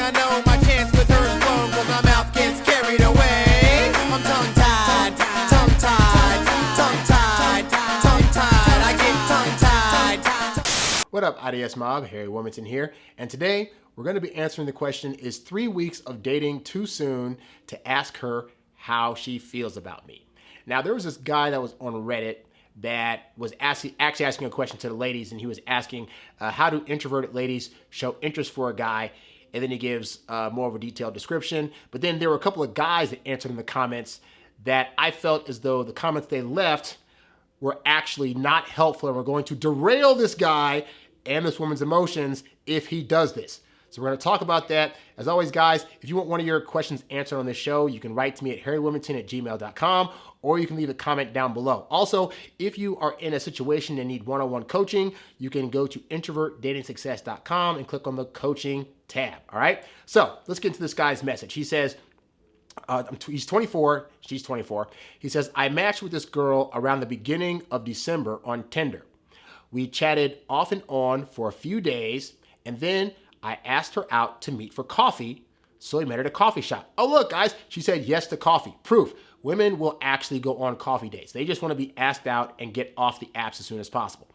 I know my chance with her is blown, well, my mouth gets carried away. I'm tongue-tied, tongue-tied, tongue-tied, tongue-tied, I get tongue-tied. What up, IDS Mob? HarryWilmington here, and today we're going to be answering the question, is 3 weeks of dating too soon to ask her how she feels about me? Now, there was this guy that was on Reddit that was actually asking a question to the ladies, and he was asking, how do introverted ladies show interest for a guy? And then he gives more of a detailed description. But then there were a couple of guys that answered in the comments that I felt as though the comments they left were actually not helpful and were going to derail this guy and this woman's emotions if he does this. So we're going to talk about that. As always, guys, if you want one of your questions answered on this show, you can write to me at HarryWilmington@gmail.com, or you can leave a comment down below. Also, if you are in a situation and need one-on-one coaching, you can go to introvertdatingsuccess.com and click on the coaching tab. All right. So let's get into this guy's message. He says, he's 24, she's 24. He says, I matched with this girl around the beginning of December on Tinder. We chatted off and on for a few days, and then I asked her out to meet for coffee, so we met at a coffee shop. Oh, look, guys, she said yes to coffee. Proof. Women will actually go on coffee dates. They just want to be asked out and get off the apps as soon as possible.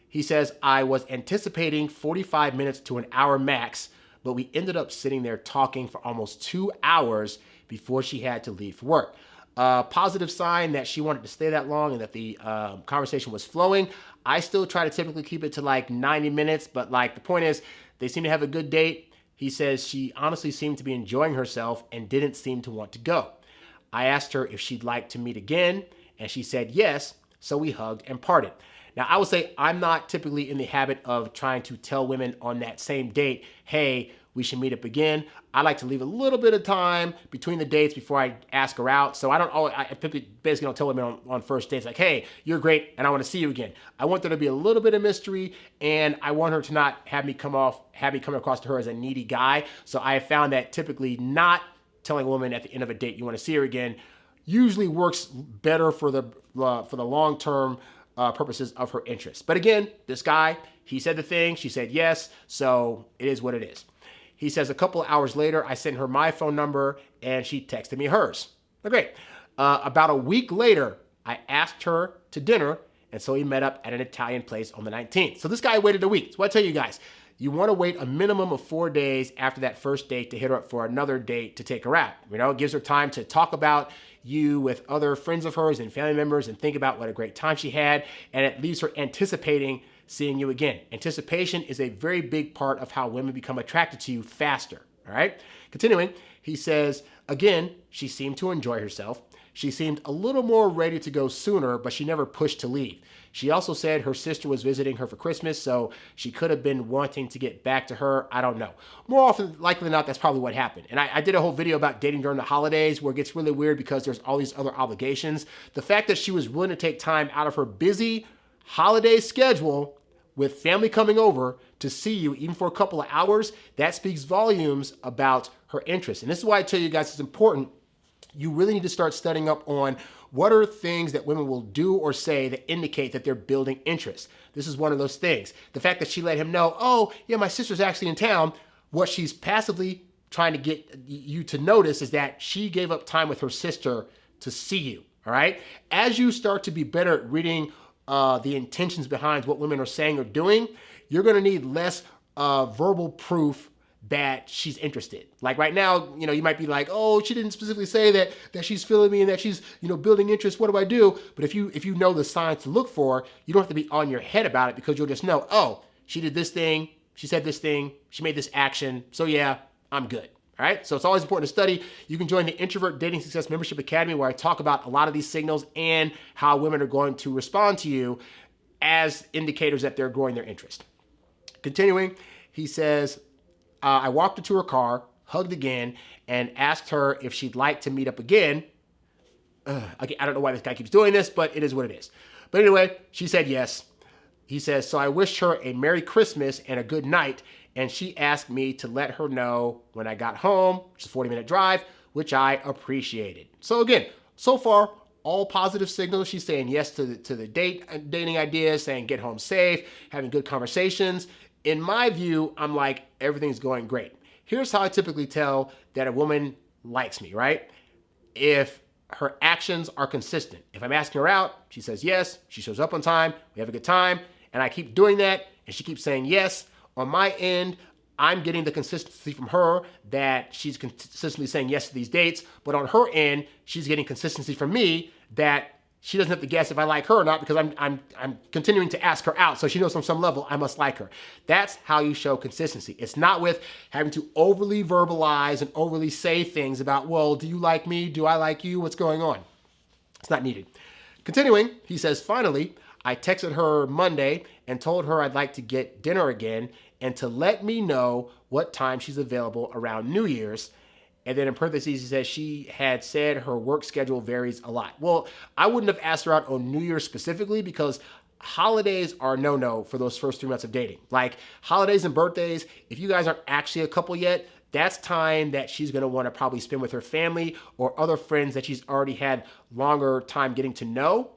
He says, I was anticipating 45 minutes to an hour max, but we ended up sitting there talking for almost 2 hours before she had to leave for work. Positive sign that she wanted to stay that long and that the conversation was flowing. I still try to typically keep it to like 90 minutes, but like the point is, they seem to have a good date. He says she honestly seemed to be enjoying herself and didn't seem to want to go. I asked her if she'd like to meet again, and she said yes, so we hugged and parted. Now, I would say I'm not typically in the habit of trying to tell women on that same date, hey, we should meet up again. I like to leave a little bit of time between the dates before I ask her out. So I basically don't tell women on first dates like, hey, you're great and I want to see you again. I want there to be a little bit of mystery, and I want her to not have me come across to her as a needy guy. So I have found that typically not telling a woman at the end of a date you want to see her again usually works better for the long-term purposes of her interest. But again, this guy, he said the thing, she said yes, so it is what it is. He says a couple of hours later, I sent her my phone number and she texted me hers. Oh, great. About a week later, I asked her to dinner, and so we met up at an Italian place on the 19th. So this guy waited a week. So I tell you guys, you want to wait a minimum of 4 days after that first date to hit her up for another date to take her out. You know, it gives her time to talk about you with other friends of hers and family members and think about what a great time she had, and it leaves her anticipating seeing you again. Anticipation is a very big part of how women become attracted to you faster, all right? Continuing, he says, again, she seemed to enjoy herself. She seemed a little more ready to go sooner, but she never pushed to leave. She also said her sister was visiting her for Christmas, so she could have been wanting to get back to her. I don't know. More often, likely than not, that's probably what happened. And I did a whole video about dating during the holidays where it gets really weird because there's all these other obligations. The fact that she was willing to take time out of her busy holiday schedule with family coming over to see you even for a couple of hours, that speaks volumes about her interest. And this is why I tell you guys it's important. You really need to start studying up on what are things that women will do or say that indicate that they're building interest. This is one of those things. The fact that she let him know, oh, yeah, my sister's actually in town. What she's passively trying to get you to notice is that she gave up time with her sister to see you, all right? As you start to be better at reading the intentions behind what women are saying or doing, you're going to need less verbal proof that she's interested. Like right now, you know, you might be like, oh, she didn't specifically say that she's feeling me and that she's, you know, building interest. What do I do? But if you know the signs to look for, you don't have to be on your head about it because you'll just know, oh, she did this thing, she said this thing, she made this action. So yeah, I'm good. All right. So it's always important to study. You can join the Introvert Dating Success Membership Academy, where I talk about a lot of these signals and how women are going to respond to you as indicators that they're growing their interest. Continuing, he says, I walked her to her car, hugged again, and asked her if she'd like to meet up again. Again, I don't know why this guy keeps doing this, but it is what it is. But anyway, she said yes. He says, so I wished her a Merry Christmas and a good night, and she asked me to let her know when I got home, which is a 40-minute drive, which I appreciated. So again, so far, all positive signals. She's saying yes to the dating ideas, saying get home safe, having good conversations. In my view, I'm like, everything's going great. here's how I typically tell that a woman likes me, right? If her actions are consistent. If I'm asking her out, she says yes, she shows up on time, we have a good time, and I keep doing that, and she keeps saying yes. On my end, I'm getting the consistency from her that she's consistently saying yes to these dates, but on her end, she's getting consistency from me that she doesn't have to guess if I like her or not because I'm continuing to ask her out. So she knows on some level I must like her. That's how you show consistency. It's not with having to overly verbalize and overly say things about, well, do you like me? Do I like you? What's going on? It's not needed. Continuing, he says, finally, I texted her Monday and told her I'd like to get dinner again and to let me know what time she's available around New Year's. And then in parentheses, he says she had said her work schedule varies a lot. Well, I wouldn't have asked her out on New Year's specifically because holidays are no-no for those first 3 months of dating. Like holidays and birthdays, if you guys aren't actually a couple yet, that's time that she's going to want to probably spend with her family or other friends that she's already had longer time getting to know.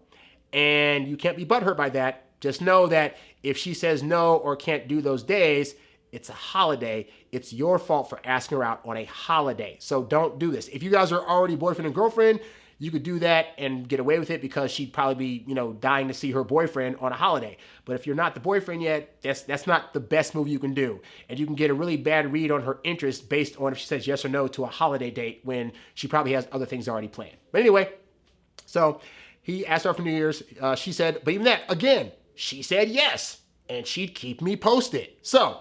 And you can't be butthurt by that. Just know that if she says no or can't do those days, it's a holiday. It's your fault for asking her out on a holiday. So don't do this. If you guys are already boyfriend and girlfriend, you could do that and get away with it because she'd probably be, dying to see her boyfriend on a holiday. But if you're not the boyfriend yet, that's not the best move you can do. And you can get a really bad read on her interest based on if she says yes or no to a holiday date when she probably has other things already planned. But anyway, so he asked her for New Year's. She said, but even that, again, she said yes. And she'd keep me posted. So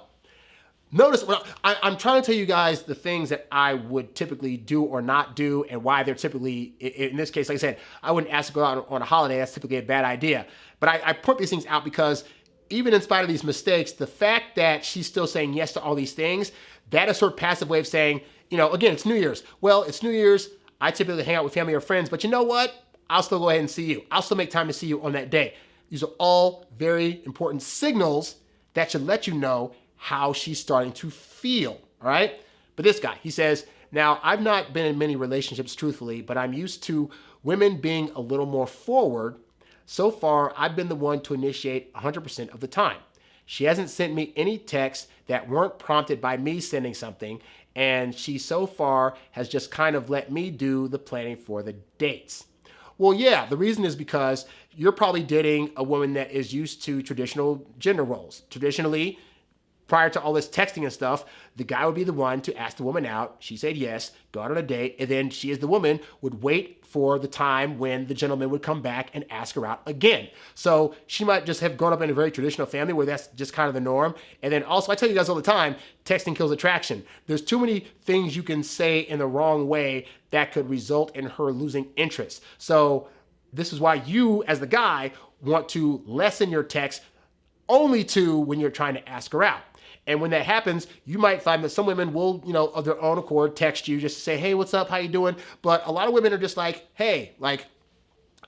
notice, I'm trying to tell you guys the things that I would typically do or not do and why they're typically, in this case, like I said, I wouldn't ask to go out on a holiday. That's typically a bad idea. But I point these things out because even in spite of these mistakes, the fact that she's still saying yes to all these things, that is her passive way of saying, again, it's New Year's. Well, it's New Year's. I typically hang out with family or friends, but you know what? I'll still go ahead and see you. I'll still make time to see you on that day. These are all very important signals that should let you know how she's starting to feel, all right? But this guy, he says, now, I've not been in many relationships, truthfully, but I'm used to women being a little more forward. So far, I've been the one to initiate 100% of the time. She hasn't sent me any texts that weren't prompted by me sending something, and she so far has just kind of let me do the planning for the dates. Well, yeah, the reason is because you're probably dating a woman that is used to traditional gender roles. Traditionally, prior to all this texting and stuff, the guy would be the one to ask the woman out. She said yes, go out on a date, and then she as the woman would wait for the time when the gentleman would come back and ask her out again. So she might just have grown up in a very traditional family where that's just kind of the norm. And then also, I tell you guys all the time, texting kills attraction. There's too many things you can say in the wrong way that could result in her losing interest. So this is why you, as the guy, want to lessen your text only to when you're trying to ask her out. And when that happens, you might find that some women will, of their own accord, text you just to say, hey, what's up? How you doing? But a lot of women are just like, hey,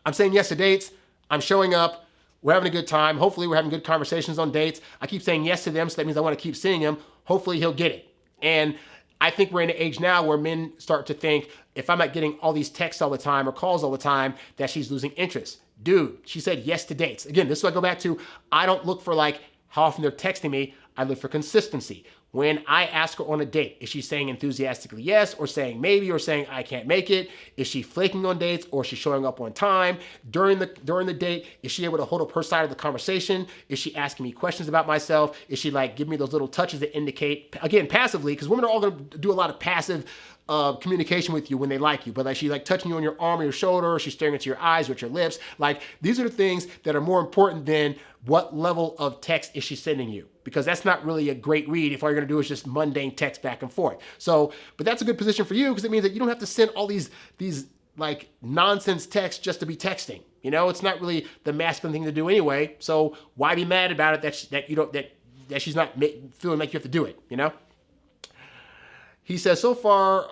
I'm saying yes to dates. I'm showing up. We're having a good time. Hopefully we're having good conversations on dates. I keep saying yes to them, so that means I want to keep seeing him. Hopefully he'll get it. And I think we're in an age now where men start to think, if I'm not getting all these texts all the time or calls all the time, that she's losing interest. Dude, she said yes to dates. Again, this is what I go back to. I don't look for how often they're texting me. I look for consistency. When I ask her on a date, is she saying enthusiastically yes, or saying maybe, or saying I can't make it? Is she flaking on dates, or is she showing up on time? During the date, is she able to hold up her side of the conversation? Is she asking me questions about myself? Is she giving me those little touches that indicate, again, passively, because women are all going to do a lot of passive communication with you when they like you, but she's touching you on your arm or your shoulder, or she's staring into your eyes with your lips. These are the things that are more important than what level of text is she sending you, because that's not really a great read if all you're going to do is just mundane text back and forth. So, but that's a good position for you because it means that you don't have to send all these nonsense texts just to be texting. It's not really the masculine thing to do anyway. So why be mad about it that she's not feeling like you have to do it? He says, so far,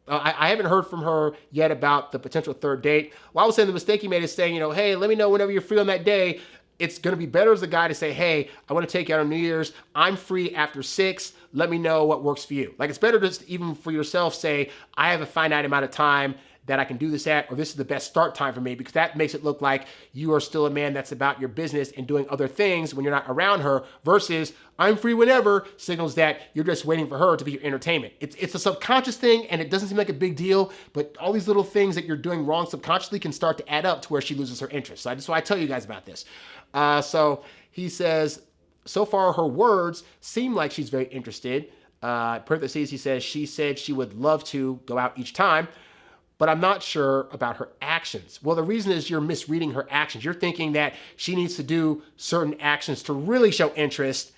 I haven't heard from her yet about the potential third date. Well, I was saying the mistake he made is saying, hey, let me know whenever you're free on that day. It's going to be better as a guy to say, hey, I want to take you out on New Year's. I'm free after 6. Let me know what works for you. It's better just even for yourself say, I have a finite amount of time that I can do this at, or this is the best start time for me, because that makes it look like you are still a man that's about your business and doing other things when you're not around her, versus I'm free whenever signals that you're just waiting for her to be your entertainment. It's a subconscious thing, and it doesn't seem like a big deal, but all these little things that you're doing wrong subconsciously can start to add up to where she loses her interest. So that's why I tell you guys about this. So he says, so far her words seem like she's very interested. Parentheses, he says, she said she would love to go out each time, but I'm not sure about her actions. Well, the reason is you're misreading her actions. You're thinking that she needs to do certain actions to really show interest,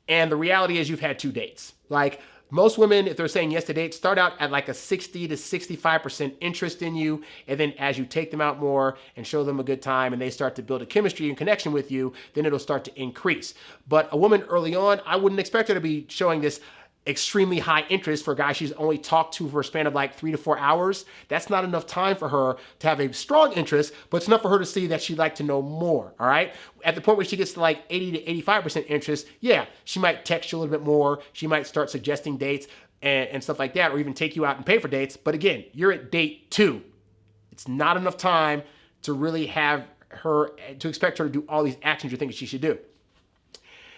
and the reality is you've had 2 dates. Like, most women, if they're saying yes to dates, start out at like a 60 to 65% interest in you, and then as you take them out more and show them a good time and they start to build a chemistry and connection with you, then it'll start to increase. But a woman early on, I wouldn't expect her to be showing this extremely high interest for a guy she's only talked to for a span of like 3 to 4 hours. That's not enough time for her to have a strong interest, but it's enough for her to see that she'd like to know more, all right? At the point where she gets to like 80 to 85% interest, yeah, she might text you a little bit more. She might start suggesting dates and stuff like that, or even take you out and pay for dates. But again, you're at date 2. It's not enough time to really have her, to expect her to do all these actions you're thinking she should do.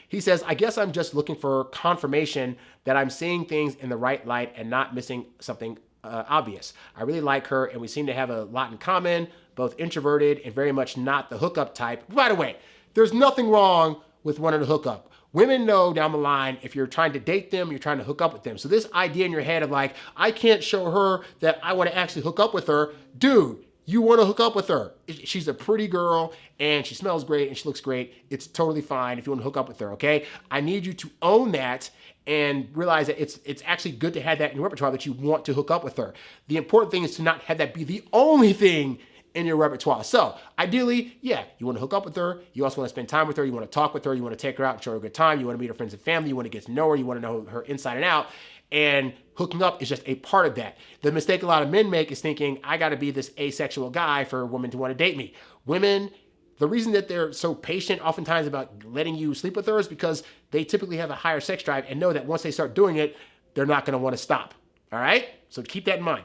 He says, I guess I'm just looking for confirmation that I'm seeing things in the right light and not missing something obvious. I really like her, and we seem to have a lot in common, both introverted and very much not the hookup type. By the way, there's nothing wrong with wanting to hook up. Women know down the line, if you're trying to date them, you're trying to hook up with them. So this idea in your head of like, I can't show her that I want to actually hook up with her. Dude, you want to hook up with her. She's a pretty girl, and she smells great, and she looks great. It's totally fine if you want to hook up with her, okay? I need you to own that and realize that it's actually good to have that in your repertoire, that you want to hook up with her. The important thing is to not have that be the only thing in your repertoire. So ideally, yeah, you want to hook up with her. You also want to spend time with her. You want to talk with her. You want to take her out and show her a good time. You want to meet her friends and family. You want to get to know her. You want to know her inside and out. And hooking up is just a part of that. The mistake a lot of men make is thinking, I got to be this asexual guy for a woman to want to date me. Women, the reason that they're so patient oftentimes about letting you sleep with her is because they typically have a higher sex drive and know that once they start doing it, they're not going to want to stop. All right? So keep that in mind.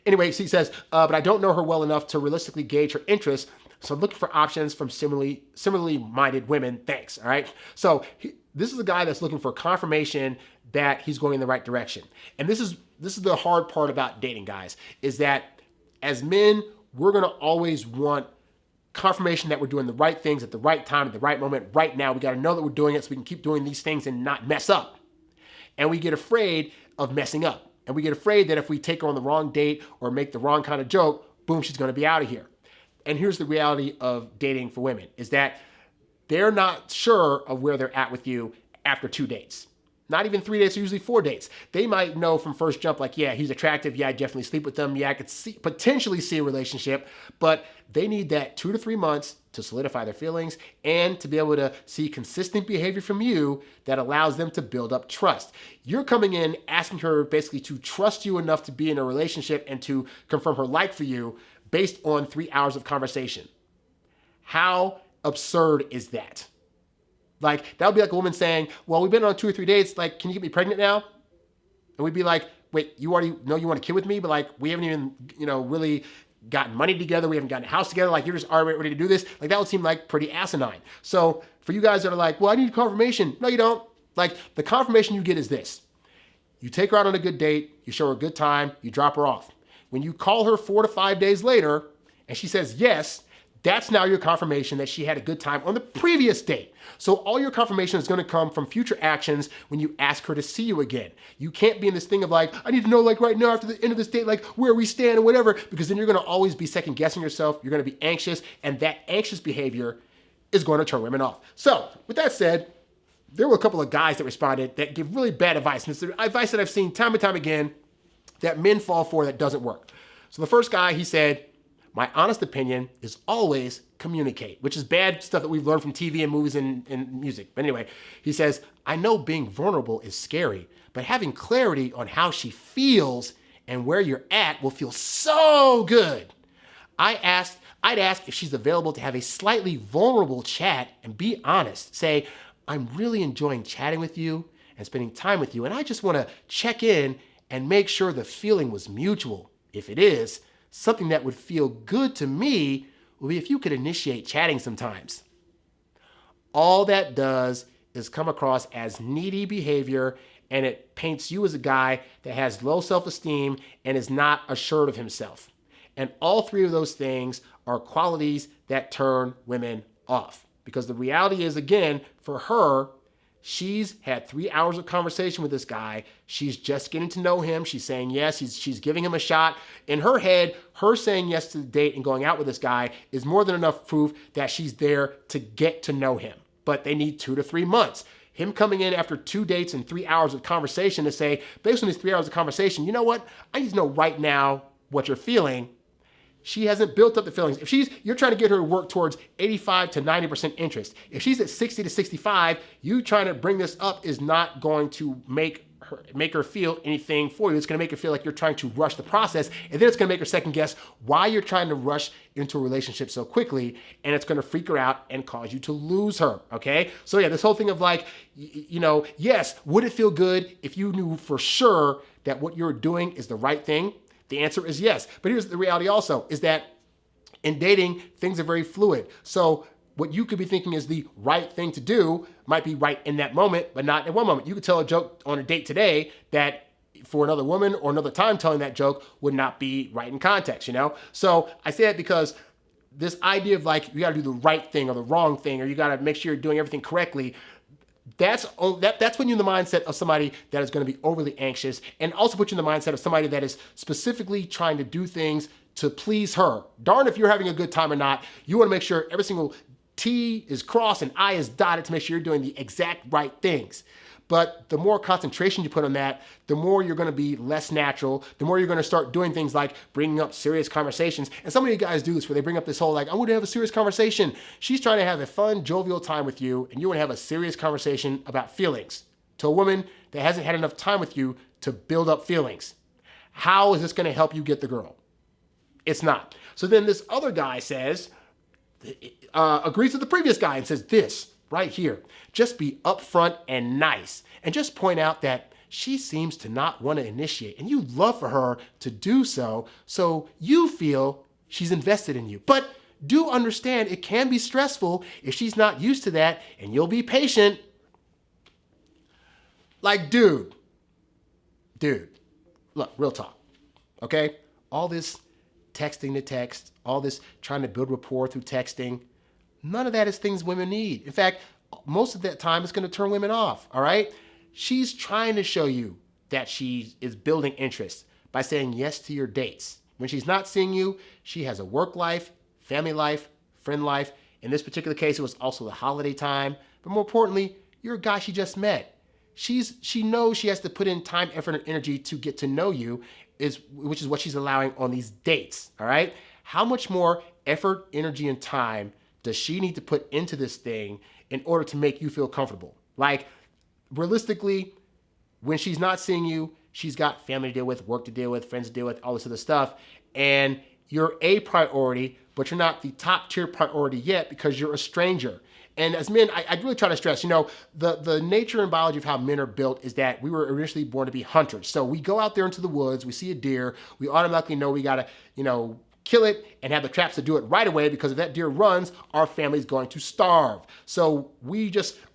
Anyway, he says, but I don't know her well enough to realistically gauge her interests, so I'm looking for options from similarly minded women. Thanks. All right? So this is a guy that's looking for confirmation that he's going in the right direction. And this is the hard part about dating, guys, is that as men, we're going to always want confirmation that we're doing the right things at the right time, at the right moment, right now. We got to know that we're doing it so we can keep doing these things and not mess up. And we get afraid of messing up. And we get afraid that if we take her on the wrong date or make the wrong kind of joke, boom, she's going to be out of here. And here's the reality of dating for women, is that they're not sure of where they're at with you after 2 dates. Not even 3 dates, usually 4 dates. They might know from first jump, like, yeah, he's attractive. Yeah, I definitely sleep with him. Yeah, I could potentially see a relationship. But they need that 2 to 3 months to solidify their feelings and to be able to see consistent behavior from you that allows them to build up trust. You're coming in asking her basically to trust you enough to be in a relationship and to confirm her like for you based on 3 hours of conversation. How absurd is that? Like, that would be like a woman saying, well, we've been on 2 or 3 dates. Like, can you get me pregnant now? And we'd be like, wait, you already know you want a kid with me, but like, we haven't even, really gotten money together. We haven't gotten a house together. Like, you're just already ready to do this. Like, that would seem like pretty asinine. So for you guys that are like, well, I need confirmation. No, you don't. Like, the confirmation you get is this. You take her out on a good date. You show her a good time. You drop her off. When you call her 4 to 5 days later and she says yes, that's now your confirmation that she had a good time on the previous date. So all your confirmation is going to come from future actions when you ask her to see you again. You can't be in this thing of like, I need to know like right now after the end of this date, like where we stand or whatever, because then you're going to always be second guessing yourself. You're going to be anxious, and that anxious behavior is going to turn women off. So with that said, there were a couple of guys that responded that give really bad advice. And it's the advice that I've seen time and time again that men fall for that doesn't work. So the first guy, he said, my honest opinion is always communicate, which is bad stuff that we've learned from TV and movies and music. But anyway, he says, I know being vulnerable is scary, but having clarity on how she feels and where you're at will feel so good. I'd ask if she's available to have a slightly vulnerable chat and be honest. Say, I'm really enjoying chatting with you and spending time with you, and I just want to check in and make sure the feeling was mutual. If it is, something that would feel good to me would be if you could initiate chatting sometimes. All that does is come across as needy behavior, and it paints you as a guy that has low self-esteem and is not assured of himself. And all three of those things are qualities that turn women off. Because the reality is, again, for her, she's had 3 hours of conversation with this guy. She's just getting to know him. She's saying yes. She's giving him a shot. In her head, her saying yes to the date and going out with this guy is more than enough proof that she's there to get to know him. But they need 2 to 3 months. Him coming in after 2 dates and 3 hours of conversation to say, based on these 3 hours of conversation, you know what? I need to know right now what you're feeling. She hasn't built up the feelings. If you're trying to get her to work towards 85 to 90% interest. If she's at 60 to 65, you trying to bring this up is not going to make her feel anything for you. It's going to make her feel like you're trying to rush the process, and then it's going to make her second guess why you're trying to rush into a relationship so quickly, and it's going to freak her out and cause you to lose her, okay? So yeah, this whole thing of like, yes, would it feel good if you knew for sure that what you're doing is the right thing? The answer is yes. But here's the reality also, is that in dating, things are very fluid. So what you could be thinking is the right thing to do might be right in that moment, but not in one moment. You could tell a joke on a date today that for another woman or another time telling that joke would not be right in context, So I say that because this idea of like, you got to do the right thing or the wrong thing, or you got to make sure you're doing everything correctly. That's when you're in the mindset of somebody that is going to be overly anxious, and also put you in the mindset of somebody that is specifically trying to do things to please her. Darn if you're having a good time or not, you want to make sure every single T is crossed and I is dotted to make sure you're doing the exact right things. But the more concentration you put on that, the more you're going to be less natural, the more you're going to start doing things like bringing up serious conversations. And some of you guys do this where they bring up this whole like, I want to have a serious conversation. She's trying to have a fun, jovial time with you, and you want to have a serious conversation about feelings to a woman that hasn't had enough time with you to build up feelings. How is this going to help you get the girl? It's not. So then this other guy says, agrees with the previous guy and says this right here. Just be upfront and nice, and just point out that she seems to not want to initiate, and you'd love for her to do so you feel she's invested in you. But do understand it can be stressful if she's not used to that, and you'll be patient. Like, dude, look, real talk, okay? All this texting to text, all this trying to build rapport through texting, none of that is things women need. In fact, most of that time it's going to turn women off, all right? She's trying to show you that she is building interest by saying yes to your dates. When she's not seeing you, she has a work life, family life, friend life. In this particular case, it was also the holiday time. But more importantly, you're a guy she just met. She knows she has to put in time, effort, and energy to get to know you, which is what she's allowing on these dates, all right? How much more effort, energy, and time does she need to put into this thing in order to make you feel comfortable? Like, realistically, when she's not seeing you, she's got family to deal with, work to deal with, friends to deal with, all this other stuff. And you're a priority, but you're not the top tier priority yet because you're a stranger. And as men, I really try to stress, the nature and biology of how men are built is that we were initially born to be hunters. So we go out there into the woods, we see a deer, we automatically know we got to, kill it and have the traps to do it right away, because if that deer runs, our family's going to starve. So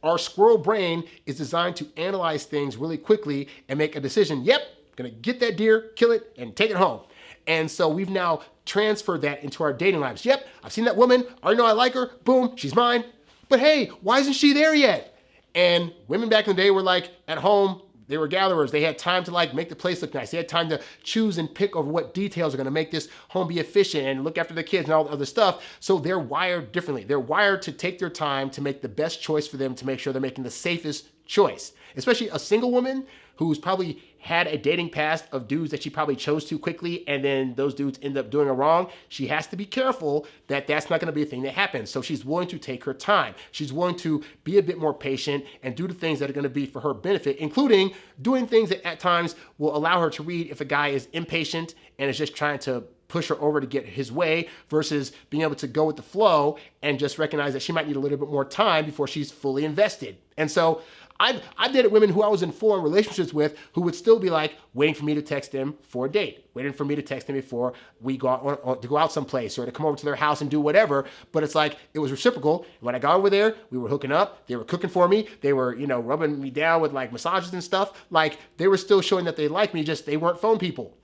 our squirrel brain is designed to analyze things really quickly and make a decision. Yep, gonna get that deer, kill it, and take it home. And so we've now transferred that into our dating lives. Yep, I've seen that woman, I already know I like her, boom, she's mine. But hey, why isn't she there yet? And women back in the day were like at home, they were gatherers. They had time to make the place look nice. They had time to choose and pick over what details are going to make this home be efficient and look after the kids and all the other stuff. So they're wired differently. They're wired to take their time to make the best choice for them, to make sure they're making the safest choice. Especially a single woman who's probably had a dating past of dudes that she probably chose too quickly, and then those dudes end up doing her wrong. She has to be careful that that's not going to be a thing that happens. So she's willing to take her time. She's willing to be a bit more patient and do the things that are going to be for her benefit, including doing things that at times will allow her to read if a guy is impatient and is just trying to push her over to get his way, versus being able to go with the flow and just recognize that she might need a little bit more time before she's fully invested. And so I've dated women who I was in full-on relationships with who would still be like waiting for me to text them for a date, waiting for me to text them before we go out to go out someplace or to come over to their house and do whatever. But it's like it was reciprocal. When I got over there, we were hooking up. They were cooking for me. They were, rubbing me down with like massages and stuff. Like they were still showing that they liked me. Just they weren't phone people.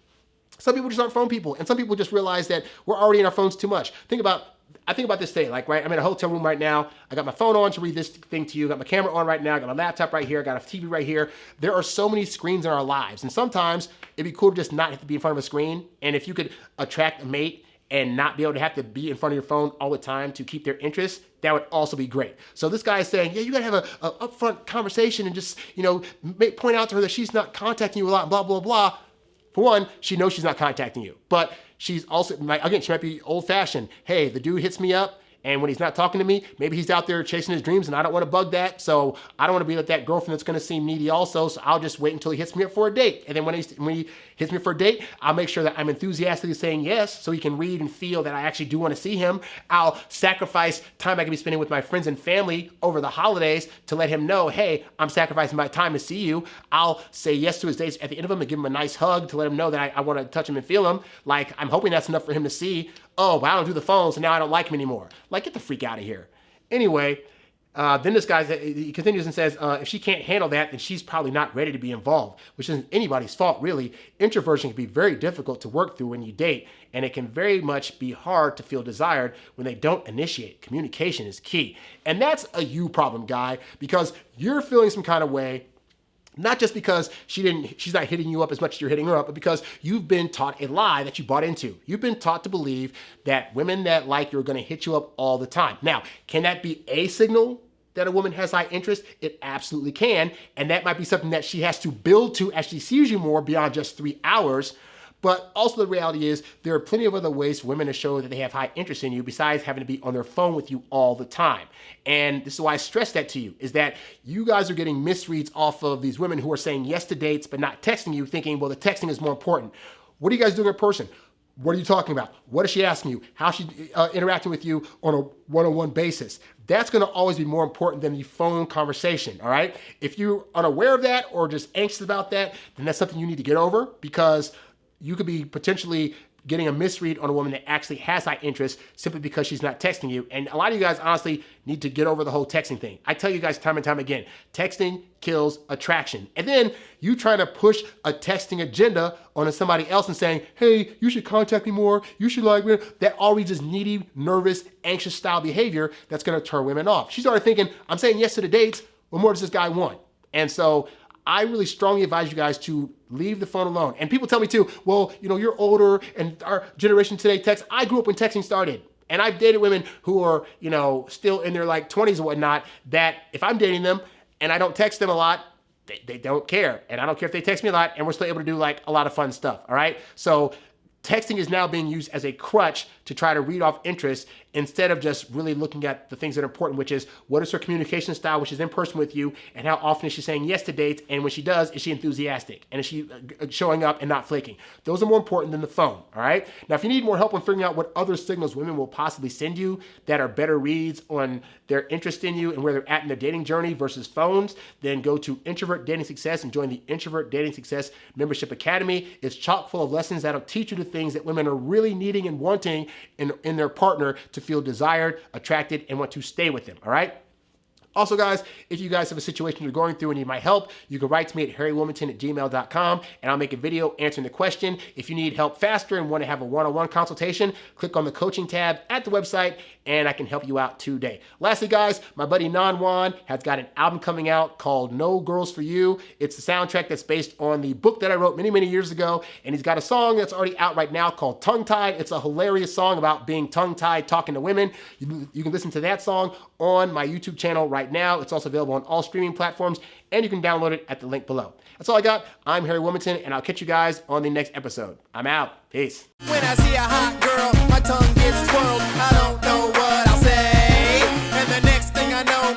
Some people just aren't phone people, and some people just realize that we're already in our phones too much. I think about this day, like, right, I'm in a hotel room right now. I got my phone on to read this thing to you. I got my camera on right now. I got my laptop right here. I got a TV right here. There are so many screens in our lives. And sometimes it'd be cool to just not have to be in front of a screen. And if you could attract a mate and not be able to have to be in front of your phone all the time to keep their interest, that would also be great. So this guy is saying, yeah, you gotta have a upfront conversation and just, point out to her that she's not contacting you a lot, blah, blah, blah. For one, she knows she's not contacting you, but she's also, again, she might be old fashioned. Hey, the dude hits me up, and when he's not talking to me, maybe he's out there chasing his dreams, and I don't want to bug that. So I don't want to be like that girlfriend that's going to seem needy also. So I'll just wait until he hits me up for a date. And then when he hits me for a date, I'll make sure that I'm enthusiastically saying yes, so he can read and feel that I actually do want to see him. I'll sacrifice time I can be spending with my friends and family over the holidays to let him know, hey, I'm sacrificing my time to see you. I'll say yes to his dates at the end of them and give him a nice hug to let him know that I want to touch him and feel him. Like, I'm hoping that's enough for him to see, oh, but I don't do the phone, so now I don't like him anymore. Like, get the freak out of here. Anyway, then this guy, he continues and says, if she can't handle that, then she's probably not ready to be involved, which isn't anybody's fault, really. Introversion can be very difficult to work through when you date, and it can very much be hard to feel desired when they don't initiate. Communication is key. And that's a you problem, guy, because you're feeling some kind of way, not just because she's not hitting you up as much as you're hitting her up, but because you've been taught a lie that you bought into. You've been taught to believe that women that like you are going to hit you up all the time. Now, can that be a signal that a woman has high interest? It absolutely can. And that might be something that she has to build to as she sees you more beyond just 3 hours. But also the reality is there are plenty of other ways for women to show that they have high interest in you besides having to be on their phone with you all the time. And this is why I stress that to you, is that you guys are getting misreads off of these women who are saying yes to dates but not texting you, thinking, well, the texting is more important. What are you guys doing in person? What are you talking about? What is she asking you? How is she interacting with you on a one-on-one basis? That's going to always be more important than the phone conversation, all right? If you're unaware of that or just anxious about that, then that's something you need to get over, because you could be potentially getting a misread on a woman that actually has high interest simply because she's not texting you. And a lot of you guys honestly need to get over the whole texting thing. I tell you guys time and time again, texting kills attraction. And then you trying to push a texting agenda onto somebody else and saying, hey, you should contact me more. You should like me. That already just needy, nervous, anxious style behavior that's going to turn women off. She's already thinking, I'm saying yes to the dates. What more does this guy want? And so I really strongly advise you guys to leave the phone alone. And people tell me too, well, you're older and our generation today texts. I grew up when texting started. And I've dated women who are, still in their like 20s and whatnot, that if I'm dating them and I don't text them a lot, they don't care. And I don't care if they text me a lot, and we're still able to do like a lot of fun stuff. All right. So texting is now being used as a crutch to try to read off interest instead of just really looking at the things that are important, which is what is her communication style, which is in person with you, and how often is she saying yes to dates, and when she does, is she enthusiastic, and is she showing up and not flaking? Those are more important than the phone, all right? Now, if you need more help on figuring out what other signals women will possibly send you that are better reads on their interest in you and where they're at in their dating journey versus phones, then go to Introvert Dating Success and join the Introvert Dating Success Membership Academy. It's chock full of lessons that'll teach you the things that women are really needing and wanting in their partner to feel desired, attracted, and want to stay with them, all right? Also, guys, if you guys have a situation you're going through and need my help, you can write to me at HarryWilmington@gmail.com, and I'll make a video answering the question. If you need help faster and want to have a one-on-one consultation, click on the coaching tab at the website, and I can help you out today. Lastly, guys, my buddy Nan Juan has got an album coming out called No Girls For You. It's the soundtrack that's based on the book that I wrote many, many years ago, and he's got a song that's already out right now called Tongue Tied. It's a hilarious song about being tongue-tied, talking to women. You can listen to that song on my YouTube channel right now. It's also available on all streaming platforms, and you can download it at the link below. That's all I got. I'm Harry Wilmington, and I'll catch you guys on the next episode. I'm out. Peace. When I see a hot girl, my tongue gets twirled. I don't know what I'll say. And the next thing I know,